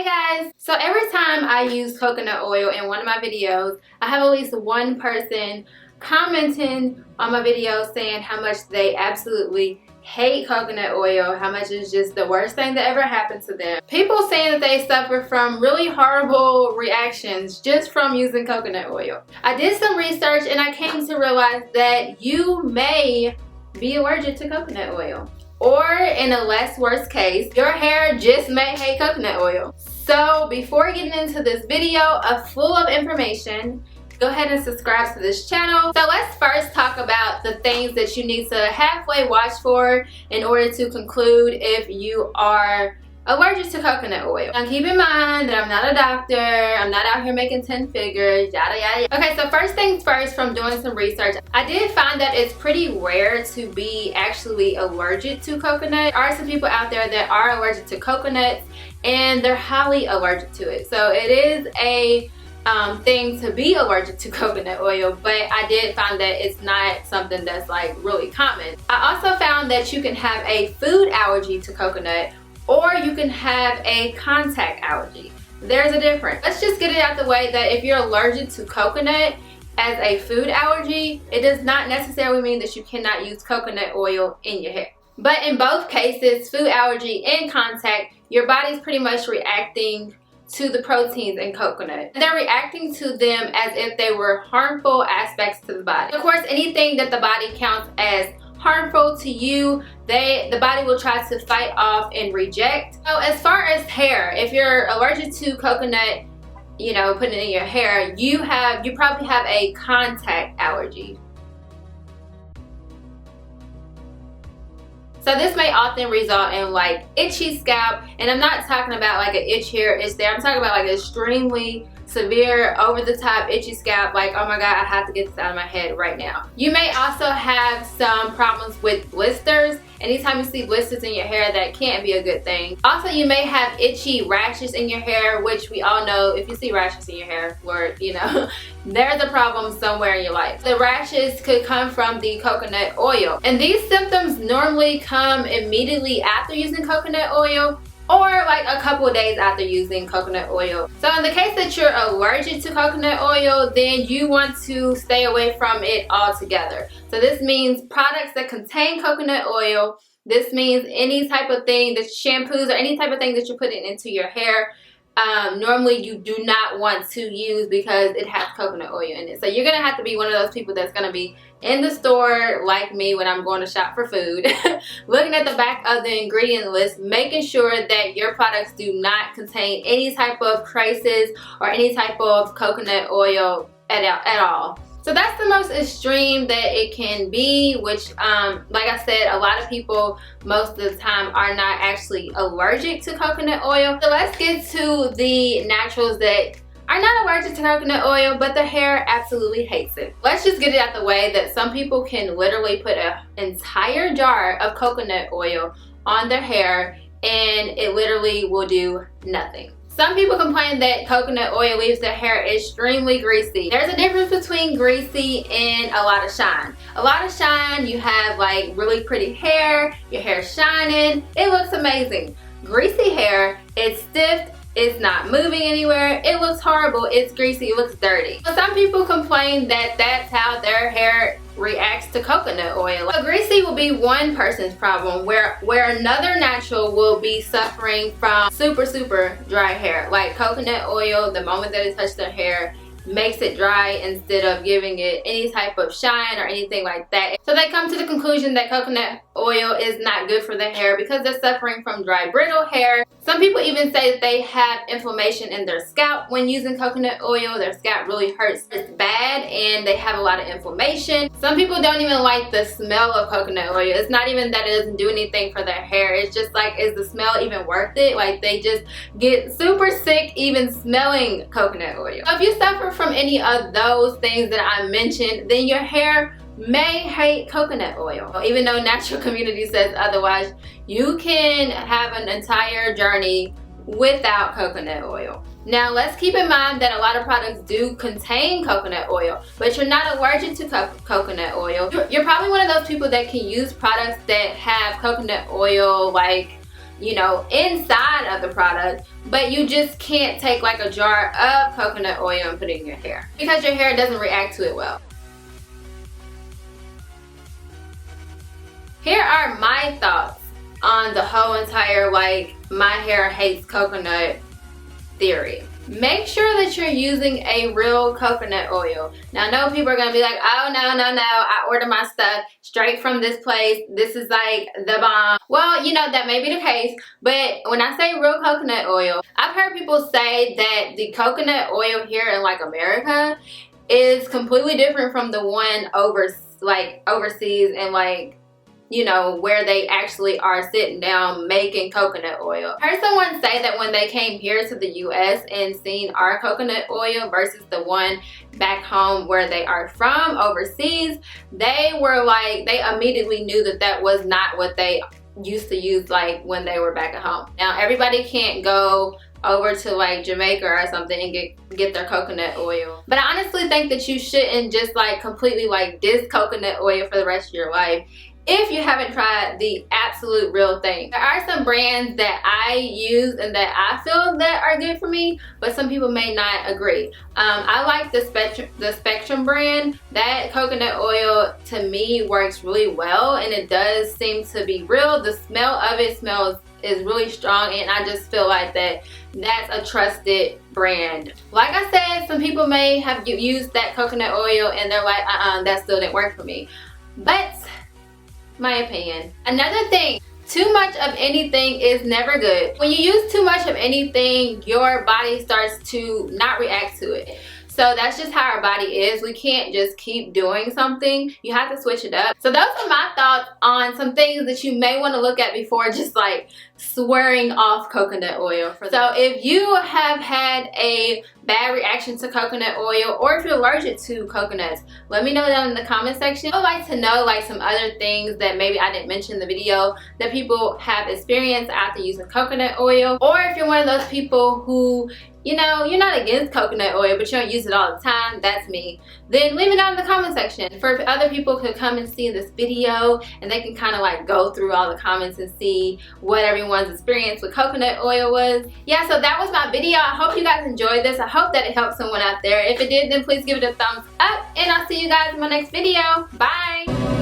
Hey guys! So every time I use coconut oil in one of my videos, I have at least one person commenting on my video saying how much they absolutely hate coconut oil, how much it's just the worst thing that ever happened to them. People saying that they suffer from really horrible reactions just from using coconut oil. I did some research and I came to realize that you may be allergic to coconut oil. Or in a less worse case, your hair just may hate coconut oil. So before getting into this video full of information, go ahead and subscribe to this channel. So let's first talk about the things that you need to halfway watch for in order to conclude if you are allergic to coconut oil. Now keep in mind that I'm not a doctor, I'm not out here making 10 figures, yada yada yada. Okay, so first things first, from doing some research, I did find that it's pretty rare to be actually allergic to coconut. There are some people out there that are allergic to coconuts and they're highly allergic to it. So it is a thing to be allergic to coconut oil, but I did find that it's not something that's like really common. I also found that you can have a food allergy to coconut, or you can have a contact allergy. There's a difference. Let's just get it out the way that if you're allergic to coconut as a food allergy, it does not necessarily mean that you cannot use coconut oil in your hair. But in both cases, food allergy and contact, your body's pretty much reacting to the proteins in coconut. They're reacting to them as if they were harmful aspects to the body. Of course, anything that the body counts as harmful to you, the body will try to fight off and reject. So as far as hair, if you're allergic to coconut, you know, putting it in your hair, you probably have a contact allergy. So this may often result in like itchy scalp, and I'm not talking about like an itch here, itch there. I'm talking about like extremely severe, over the top itchy scalp, like oh my god, I have to get this out of my head right now. You may also have some problems with blisters. Anytime you see blisters in your hair, that can't be a good thing. Also, you may have itchy rashes in your hair, which we all know if you see rashes in your hair, Lord, you know, there's a problem somewhere in your life. The rashes could come from the coconut oil, and these symptoms normally come immediately after using coconut oil, or like a couple of days after using coconut oil. So in the case that you're allergic to coconut oil, then you want to stay away from it altogether. So this means products that contain coconut oil. This means any type of thing, that shampoos or any type of thing that you're putting into your hair, normally you do not want to use because it has coconut oil in it. So you're gonna have to be one of those people that's gonna be in the store like me when I'm going to shop for food, looking at the back of the ingredient list, making sure that your products do not contain any type of traces or any type of coconut oil at all. So that's the most extreme that it can be, which like I said, a lot of people most of the time are not actually allergic to coconut oil. So let's get to the naturals that are not allergic to coconut oil, but the hair absolutely hates it. Let's just get it out the way that some people can literally put an entire jar of coconut oil on their hair and it literally will do nothing. Some people complain that coconut oil leaves their hair extremely greasy. There's a difference between greasy and a lot of shine. A lot of shine, you have like really pretty hair, your hair's shining, it looks amazing. Greasy hair, it's stiff, it's not moving anywhere, it looks horrible, it's greasy, it looks dirty. So some people complain that that's how their hair reacts to coconut oil. So greasy will be one person's problem, where another natural will be suffering from super dry hair. Like coconut oil, the moment that it touches their hair, makes it dry instead of giving it any type of shine or anything like that. So they come to the conclusion that coconut oil is not good for their hair because they're suffering from dry, brittle hair. Some people even say that they have inflammation in their scalp when using coconut oil. Their scalp really hurts. It's bad and they have a lot of inflammation. Some people don't even like the smell of coconut oil. It's not even that it doesn't do anything for their hair. It's just like, is the smell even worth it? Like they just get super sick even smelling coconut oil. So if you suffer from any of those things that I mentioned, then your hair may hate coconut oil. Even though natural community says otherwise, you can have an entire journey without coconut oil. Now let's keep in mind that a lot of products do contain coconut oil, but you're not allergic to coconut oil. You're probably one of those people that can use products that have coconut oil like you know, inside of the product, but you just can't take like a jar of coconut oil and put it in your hair because your hair doesn't react to it well. Here are my thoughts on the whole entire like my hair hates coconut theory. Make sure that you're using a real coconut oil. Now I know people are gonna be like, oh no, I order my stuff straight from this place. This is like the bomb. Well, you know, that may be the case, but when I say real coconut oil, I've heard people say that the coconut oil here in like America is completely different from the one overseas and like, you know, where they actually are sitting down making coconut oil. I heard someone say that when they came here to the US and seen our coconut oil versus the one back home where they are from overseas, they were like, they immediately knew that that was not what they used to use like when they were back at home. Now everybody can't go over to like Jamaica or something and get their coconut oil, but I honestly think that you shouldn't just like completely like diss coconut oil for the rest of your life if you haven't tried the absolute real thing. There are some brands that I use and that I feel that are good for me, but some people may not agree. I like the Spectrum brand. That coconut oil to me works really well and it does seem to be real. The smell of it is really strong and I just feel like that's a trusted brand. Like I said, some people may have used that coconut oil and they're like, that still didn't work for me. But my opinion. Another thing, too much of anything is never good. When you use too much of anything, your body starts to not react to it. So that's just how our body is. We can't just keep doing something. You have to switch it up. So those are my thoughts on some things that you may want to look at before just like swearing off coconut oil. So if you have had a bad reaction to coconut oil or if you're allergic to coconuts, let me know down in the comment section. I would like to know like some other things that maybe I didn't mention in the video that people have experienced after using coconut oil. Or if you're one of those people who, you know, you're not against coconut oil but you don't use it all the time, that's me, then leave it down in the comment section for other people to come and see this video and they can kind of like go through all the comments and see what everyone's experience with coconut oil was. Yeah, so that was my video. I hope you guys enjoyed this. I hope that it helped someone out there. If it did, then please give it a thumbs up and I'll see you guys in my next video. Bye!